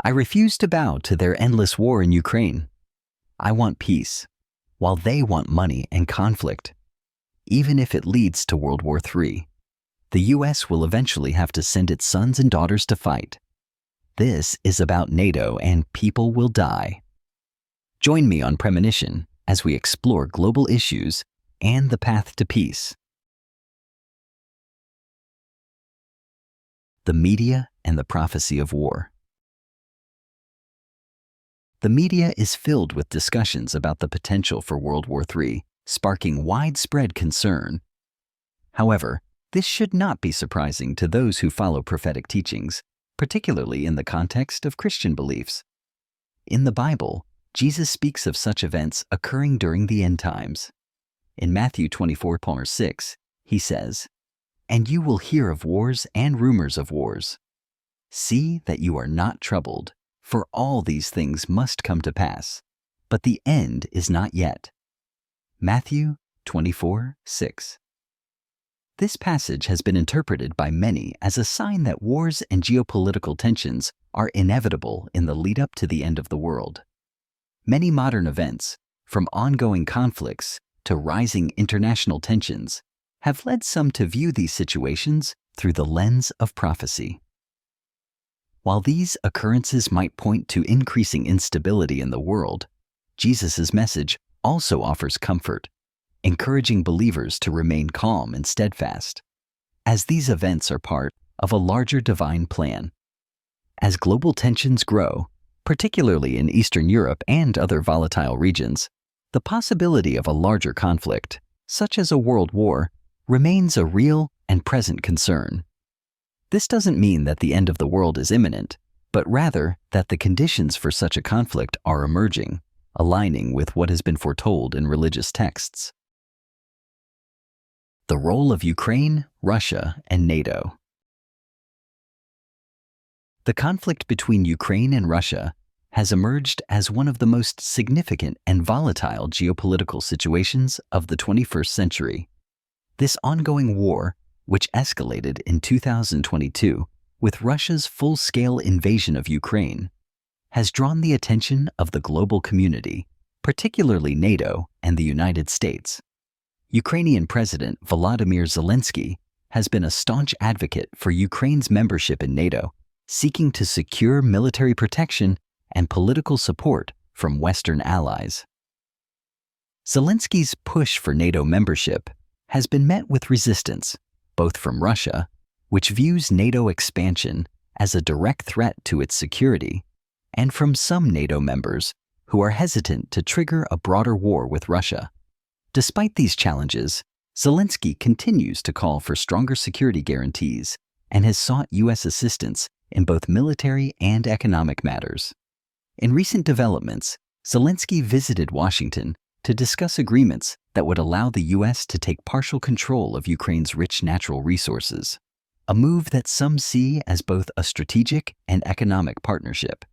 I refuse to bow to their endless war in Ukraine. I want peace, while they want money and conflict. Even if it leads to World War III, the U.S. will eventually have to send its sons and daughters to fight. This is about NATO, and people will die. Join me on Premonition as we explore global issues and the path to peace. The media and the prophecy of war. The media is filled with discussions about the potential for World War III, sparking widespread concern. However, this should not be surprising to those who follow prophetic teachings, particularly in the context of Christian beliefs. In the Bible, Jesus speaks of such events occurring during the end times. In Matthew 24:6, he says, "And you will hear of wars and rumors of wars. See that you are not troubled, for all these things must come to pass, but the end is not yet." Matthew 24:6. This passage has been interpreted by many as a sign that wars and geopolitical tensions are inevitable in the lead-up to the end of the world. Many modern events, from ongoing conflicts to rising international tensions, have led some to view these situations through the lens of prophecy. While these occurrences might point to increasing instability in the world, Jesus' message also offers comfort, encouraging believers to remain calm and steadfast, as these events are part of a larger divine plan. As global tensions grow, particularly in Eastern Europe and other volatile regions, the possibility of a larger conflict, such as a world war, remains a real and present concern. This doesn't mean that the end of the world is imminent, but rather that the conditions for such a conflict are emerging, aligning with what has been foretold in religious texts. The role of Ukraine, Russia, and NATO. The conflict between Ukraine and Russia has emerged as one of the most significant and volatile geopolitical situations of the 21st century. This ongoing war, which escalated in 2022 with Russia's full-scale invasion of Ukraine, has drawn the attention of the global community, particularly NATO and the United States. Ukrainian President Volodymyr Zelensky has been a staunch advocate for Ukraine's membership in NATO, seeking to secure military protection and political support from Western allies. Zelensky's push for NATO membership has been met with resistance, both from Russia, which views NATO expansion as a direct threat to its security, and from some NATO members who are hesitant to trigger a broader war with Russia. Despite these challenges, Zelensky continues to call for stronger security guarantees and has sought U.S. assistance in both military and economic matters. In recent developments, Zelensky visited Washington to discuss agreements that would allow the U.S. to take partial control of Ukraine's rich natural resources, a move that some see as both a strategic and economic partnership.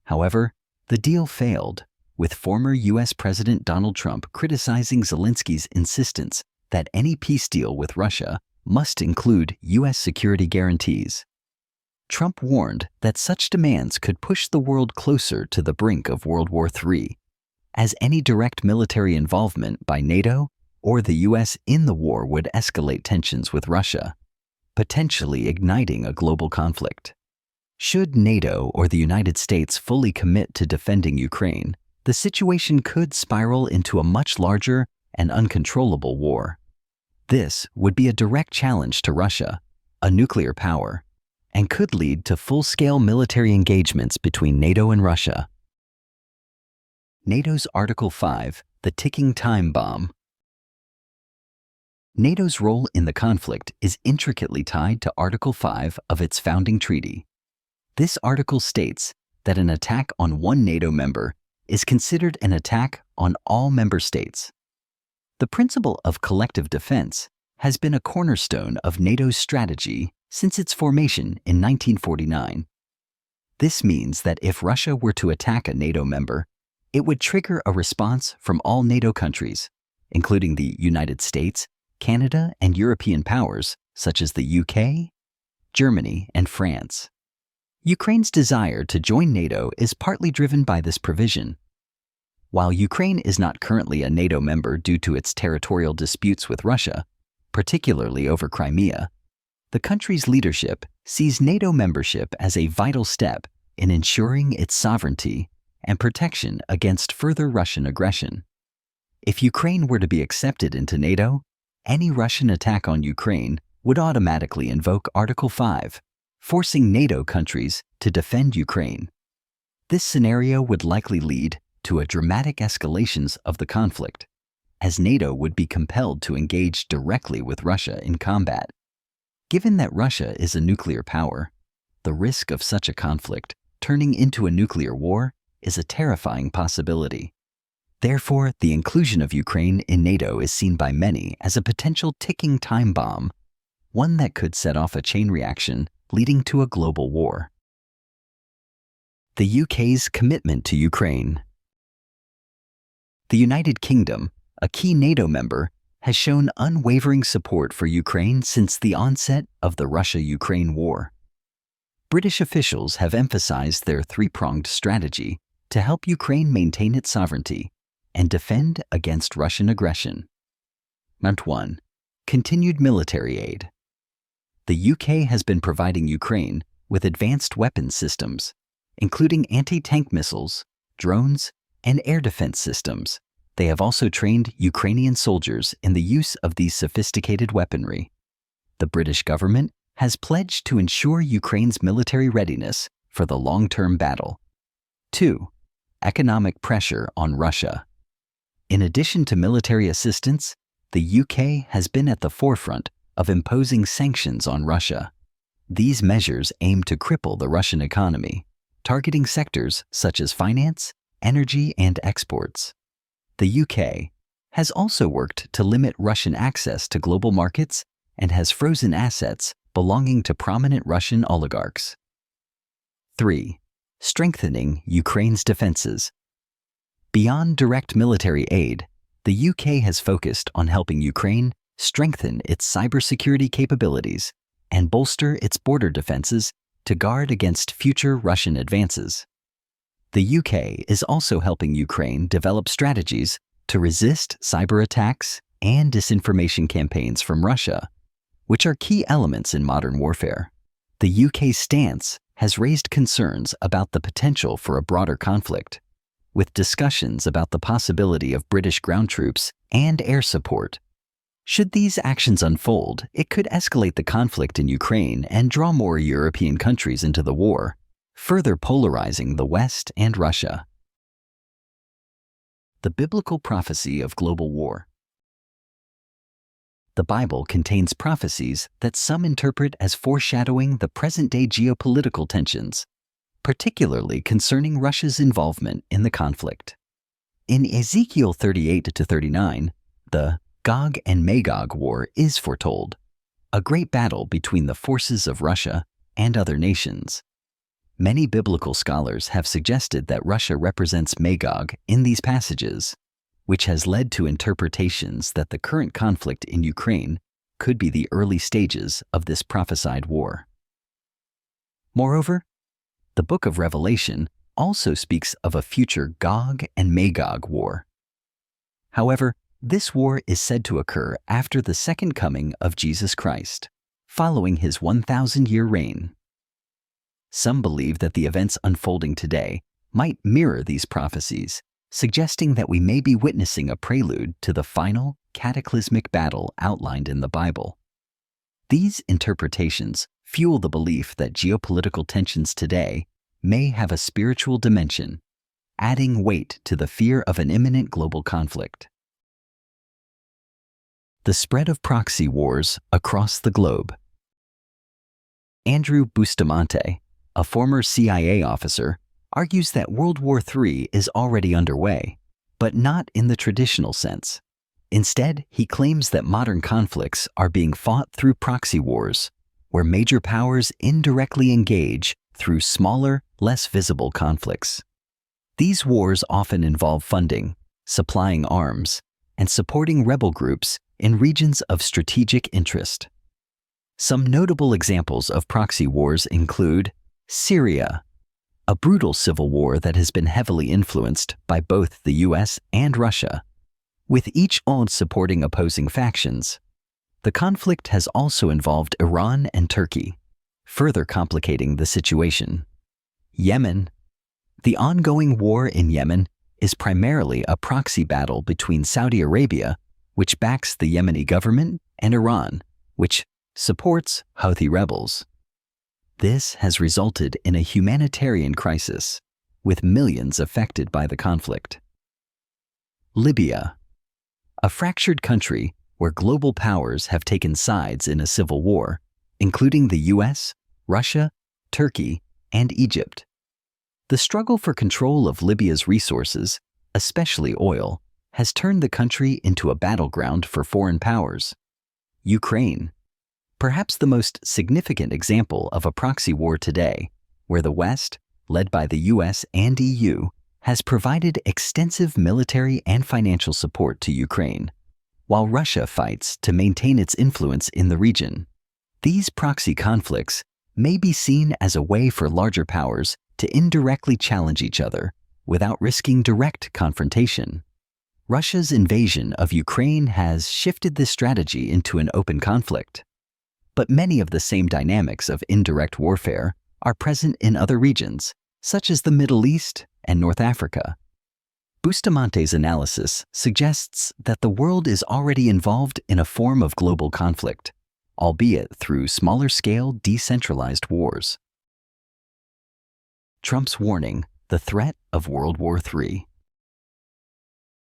However, the deal failed, with former U.S. President Donald Trump criticizing Zelensky's insistence that any peace deal with Russia must include U.S. security guarantees. Trump warned that such demands could push the world closer to the brink of World War III, as any direct military involvement by NATO or the U.S. in the war would escalate tensions with Russia, potentially igniting a global conflict. Should NATO or the United States fully commit to defending Ukraine, the situation could spiral into a much larger and uncontrollable war. This would be a direct challenge to Russia, a nuclear power, and could lead to full-scale military engagements between NATO and Russia. NATO's Article 5, the ticking time bomb. NATO's role in the conflict is intricately tied to Article 5 of its founding treaty. This article states that an attack on one NATO member is considered an attack on all member states. The principle of collective defense has been a cornerstone of NATO's strategy since its formation in 1949. This means that if Russia were to attack a NATO member, it would trigger a response from all NATO countries, including the United States, Canada, and European powers such as the UK, Germany, and France. Ukraine's desire to join NATO is partly driven by this provision. While Ukraine is not currently a NATO member due to its territorial disputes with Russia, particularly over Crimea, the country's leadership sees NATO membership as a vital step in ensuring its sovereignty and protection against further Russian aggression. If Ukraine were to be accepted into NATO, any Russian attack on Ukraine would automatically invoke Article 5, forcing NATO countries to defend Ukraine. This scenario would likely lead to a dramatic escalation of the conflict, as NATO would be compelled to engage directly with Russia in combat. Given that Russia is a nuclear power, the risk of such a conflict turning into a nuclear war is a terrifying possibility. Therefore, the inclusion of Ukraine in NATO is seen by many as a potential ticking time bomb, one that could set off a chain reaction leading to a global war. The UK's commitment to Ukraine. The United Kingdom, a key NATO member, has shown unwavering support for Ukraine since the onset of the Russia-Ukraine war. British officials have emphasized their three-pronged strategy to help Ukraine maintain its sovereignty and defend against Russian aggression. Mount 1. Continued military aid. The UK has been providing Ukraine with advanced weapons systems, including anti-tank missiles, drones, and air defense systems. They have also trained Ukrainian soldiers in the use of these sophisticated weaponry. The British government has pledged to ensure Ukraine's military readiness for the long-term battle. 2. Economic pressure on Russia. In addition to military assistance, the UK has been at the forefront of imposing sanctions on Russia. These measures aim to cripple the Russian economy, targeting sectors such as finance, energy, and exports. The UK has also worked to limit Russian access to global markets and has frozen assets belonging to prominent Russian oligarchs. 3. Strengthening Ukraine's defenses. Beyond direct military aid, the UK has focused on helping Ukraine strengthen its cybersecurity capabilities and bolster its border defenses to guard against future Russian advances. The UK is also helping Ukraine develop strategies to resist cyber attacks and disinformation campaigns from Russia, which are key elements in modern warfare. The UK's stance has raised concerns about the potential for a broader conflict, with discussions about the possibility of British ground troops and air support. Should these actions unfold, it could escalate the conflict in Ukraine and draw more European countries into the war, further polarizing the West and Russia. The biblical prophecy of global war. The Bible contains prophecies that some interpret as foreshadowing the present-day geopolitical tensions, particularly concerning Russia's involvement in the conflict. In Ezekiel 38-39, the Gog and Magog war is foretold, a great battle between the forces of Russia and other nations. Many biblical scholars have suggested that Russia represents Magog in these passages, which has led to interpretations that the current conflict in Ukraine could be the early stages of this prophesied war. Moreover, the book of Revelation also speaks of a future Gog and Magog war. However, this war is said to occur after the second coming of Jesus Christ, following his 1,000-year reign. Some believe that the events unfolding today might mirror these prophecies, suggesting that we may be witnessing a prelude to the final, cataclysmic battle outlined in the Bible. These interpretations fuel the belief that geopolitical tensions today may have a spiritual dimension, adding weight to the fear of an imminent global conflict. The spread of proxy wars across the globe. Andrew Bustamante, a former CIA officer, argues that World War III is already underway, but not in the traditional sense. Instead, he claims that modern conflicts are being fought through proxy wars, where major powers indirectly engage through smaller, less visible conflicts. These wars often involve funding, supplying arms, and supporting rebel groups in regions of strategic interest. Some notable examples of proxy wars include Syria, a brutal civil war that has been heavily influenced by both the US and Russia, with each supporting opposing factions. The conflict has also involved Iran and Turkey, further complicating the situation. Yemen. The ongoing war in Yemen is primarily a proxy battle between Saudi Arabia, which backs the Yemeni government, and Iran, which supports Houthi rebels. This has resulted in a humanitarian crisis, with millions affected by the conflict. Libya, a fractured country where global powers have taken sides in a civil war, including the US, Russia, Turkey, and Egypt. The struggle for control of Libya's resources, especially oil, has turned the country into a battleground for foreign powers. Ukraine, perhaps the most significant example of a proxy war today, where the West, led by the US and EU, has provided extensive military and financial support to Ukraine, while Russia fights to maintain its influence in the region. These proxy conflicts may be seen as a way for larger powers to indirectly challenge each other without risking direct confrontation. Russia's invasion of Ukraine has shifted this strategy into an open conflict. But many of the same dynamics of indirect warfare are present in other regions, such as the Middle East and North Africa. Bustamante's analysis suggests that the world is already involved in a form of global conflict, albeit through smaller-scale decentralized wars. Trump's warning: the threat of World War III.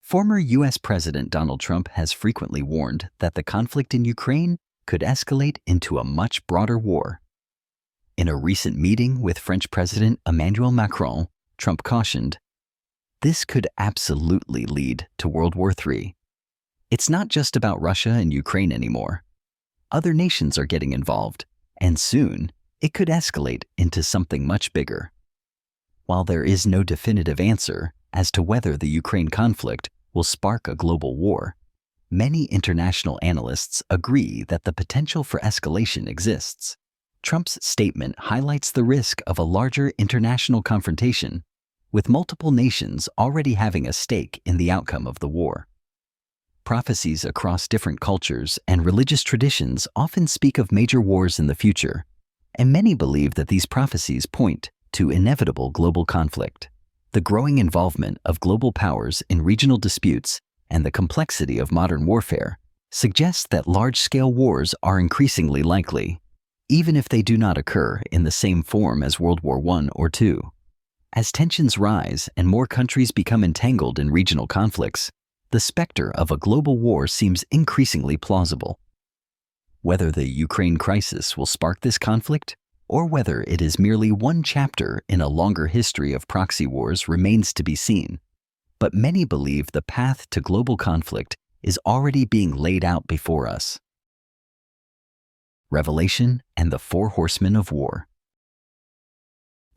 Former U.S. President Donald Trump has frequently warned that the conflict in Ukraine could escalate into a much broader war. In a recent meeting with French President Emmanuel Macron, Trump cautioned, "This could absolutely lead to World War III. It's not just about Russia and Ukraine anymore. Other nations are getting involved, and soon it could escalate into something much bigger." While there is no definitive answer as to whether the Ukraine conflict will spark a global war, many international analysts agree that the potential for escalation exists. Trump's statement highlights the risk of a larger international confrontation, with multiple nations already having a stake in the outcome of the war. Prophecies across different cultures and religious traditions often speak of major wars in the future, and many believe that these prophecies point to inevitable global conflict. The growing involvement of global powers in regional disputes and the complexity of modern warfare suggests that large-scale wars are increasingly likely, even if they do not occur in the same form as World War I or II. As tensions rise and more countries become entangled in regional conflicts, the specter of a global war seems increasingly plausible. Whether the Ukraine crisis will spark this conflict, or whether it is merely one chapter in a longer history of proxy wars, remains to be seen. But many believe the path to global conflict is already being laid out before us. Revelation and the Four Horsemen of War.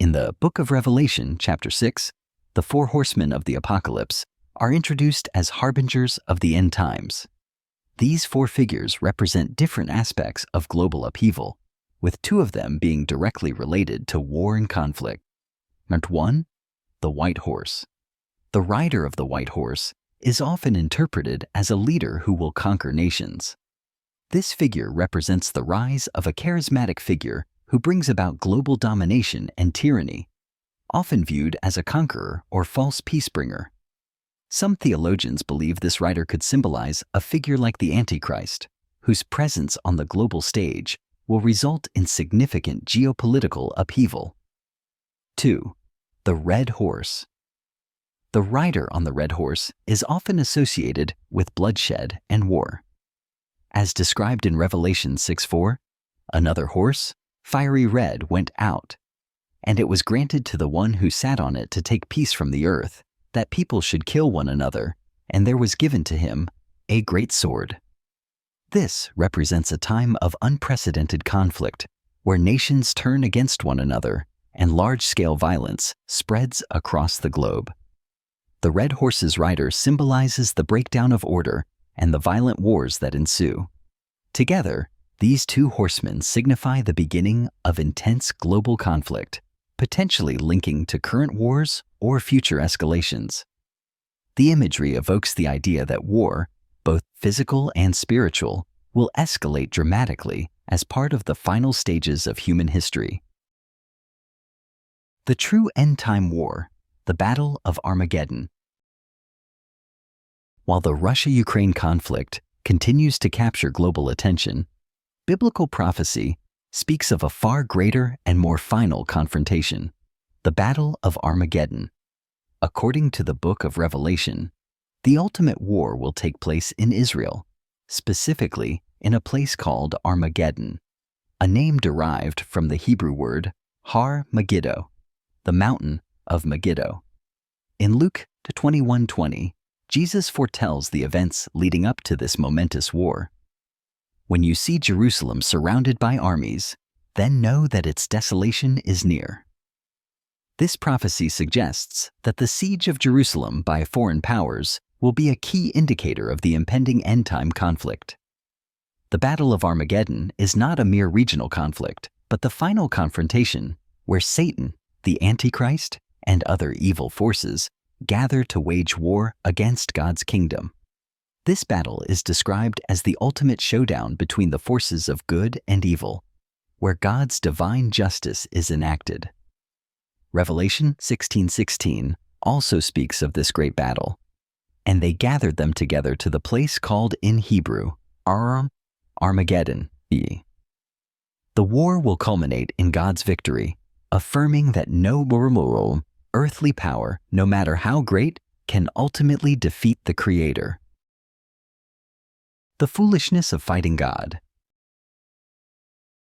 In the Book of Revelation, chapter 6, the four horsemen of the apocalypse are introduced as harbingers of the end times. These four figures represent different aspects of global upheaval, with two of them being directly related to war and conflict. Number 1, the white horse. The rider of the white horse is often interpreted as a leader who will conquer nations. This figure represents the rise of a charismatic figure who brings about global domination and tyranny, often viewed as a conqueror or false peacebringer. Some theologians believe this rider could symbolize a figure like the Antichrist, whose presence on the global stage will result in significant geopolitical upheaval. 2. The red horse. The rider on the red horse is often associated with bloodshed and war. As described in Revelation 6:4, another horse, fiery red, went out, and it was granted to the one who sat on it to take peace from the earth, that people should kill one another, and there was given to him a great sword. This represents a time of unprecedented conflict, where nations turn against one another and large-scale violence spreads across the globe. The red horse's rider symbolizes the breakdown of order and the violent wars that ensue. Together, these two horsemen signify the beginning of intense global conflict, potentially linking to current wars or future escalations. The imagery evokes the idea that war, both physical and spiritual, will escalate dramatically as part of the final stages of human history. The true end-time war, the Battle of Armageddon. While the Russia-Ukraine conflict continues to capture global attention, biblical prophecy speaks of a far greater and more final confrontation, the Battle of Armageddon. According to the book of Revelation, the ultimate war will take place in Israel, specifically in a place called Armageddon, a name derived from the Hebrew word Har Megiddo, the mountain of Megiddo. In Luke 21:20, Jesus foretells the events leading up to this momentous war. When you see Jerusalem surrounded by armies, then know that its desolation is near. This prophecy suggests that the siege of Jerusalem by foreign powers will be a key indicator of the impending end-time conflict. The Battle of Armageddon is not a mere regional conflict, but the final confrontation where Satan, the Antichrist, and other evil forces gather to wage war against God's kingdom. This battle is described as the ultimate showdown between the forces of good and evil, where God's divine justice is enacted. Revelation 16:16 also speaks of this great battle. And they gathered them together to the place called in Hebrew, Armageddon. The war will culminate in God's victory, affirming that no earthly power, no matter how great, can ultimately defeat the Creator. The foolishness of fighting God.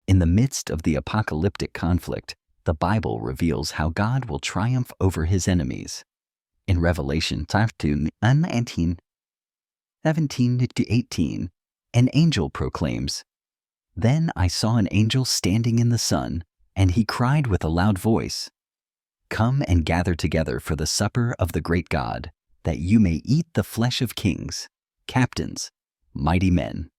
In the midst of the apocalyptic conflict, the Bible reveals how God will triumph over his enemies. In Revelation 17-18, an angel proclaims, "Then I saw an angel standing in the sun, and he cried with a loud voice, 'Come and gather together for the supper of the great God, that you may eat the flesh of kings, captains, mighty men.'"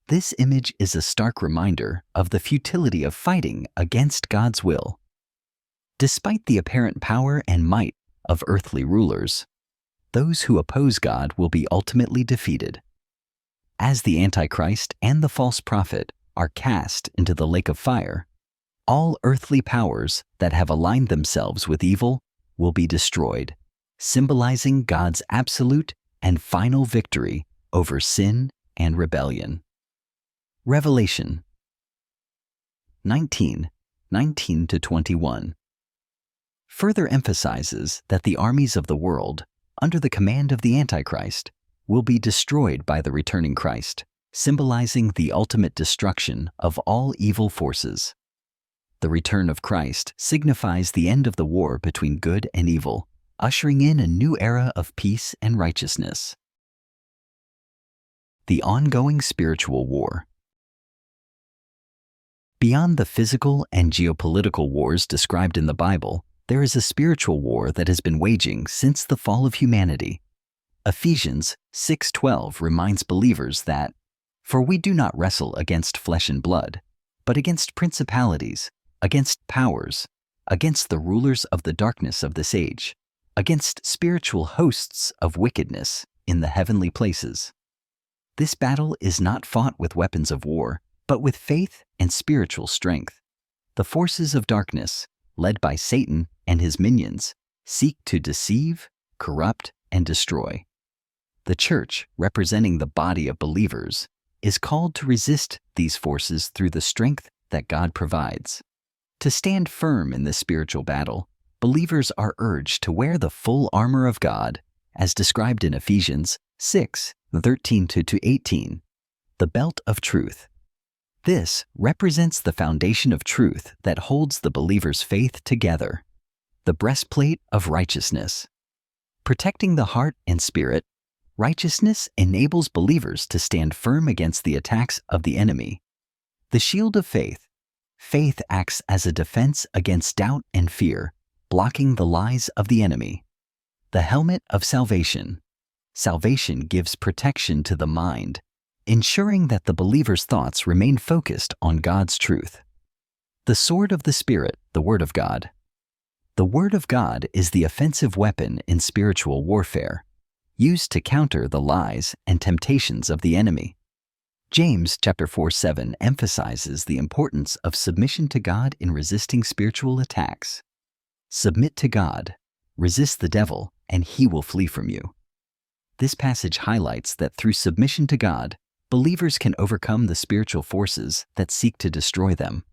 This image is a stark reminder of the futility of fighting against God's will. Despite the apparent power and might of earthly rulers, those who oppose God will be ultimately defeated. As the Antichrist and the false prophet are cast into the lake of fire, all earthly powers that have aligned themselves with evil will be destroyed, symbolizing God's absolute and final victory over sin and rebellion. Revelation 19:19-21 further emphasizes that the armies of the world, under the command of the Antichrist, will be destroyed by the returning Christ, symbolizing the ultimate destruction of all evil forces. The return of Christ signifies the end of the war between good and evil, ushering in a new era of peace and righteousness. The ongoing spiritual war. Beyond the physical and geopolitical wars described in the Bible, there is a spiritual war that has been waging since the fall of humanity. Ephesians 6:12 reminds believers that, "For we do not wrestle against flesh and blood, but against principalities, against powers, against the rulers of the darkness of this age, against spiritual hosts of wickedness in the heavenly places." This battle is not fought with weapons of war, but with faith and spiritual strength. The forces of darkness, led by Satan and his minions, seek to deceive, corrupt, and destroy. The church, representing the body of believers, is called to resist these forces through the strength that God provides. To stand firm in this spiritual battle, believers are urged to wear the full armor of God, as described in Ephesians 6:13-18, the belt of truth. This represents the foundation of truth that holds the believer's faith together, the breastplate of righteousness. Protecting the heart and spirit, righteousness enables believers to stand firm against the attacks of the enemy. The shield of faith. Faith acts as a defense against doubt and fear, blocking the lies of the enemy. The helmet of salvation. Salvation gives protection to the mind, ensuring that the believer's thoughts remain focused on God's truth. The sword of the Spirit, the Word of God. The Word of God is the offensive weapon in spiritual warfare, used to counter the lies and temptations of the enemy. James chapter 4:7 emphasizes the importance of submission to God in resisting spiritual attacks. Submit to God, resist the devil, and he will flee from you. This passage highlights that through submission to God, believers can overcome the spiritual forces that seek to destroy them.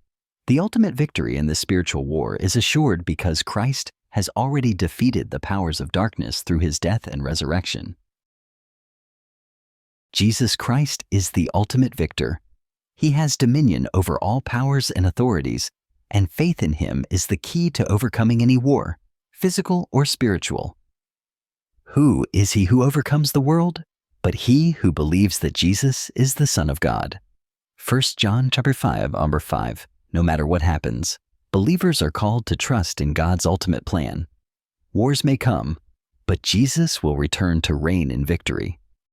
The ultimate victory in this spiritual war is assured because Christ has already defeated the powers of darkness through his death and resurrection. Jesus Christ is the ultimate victor. He has dominion over all powers and authorities, and faith in him is the key to overcoming any war, physical or spiritual. Who is he who overcomes the world? But he who believes that Jesus is the Son of God. 1 John chapter 5:5. No matter what happens, believers are called to trust in God's ultimate plan. Wars may come, but Jesus will return to reign in victory.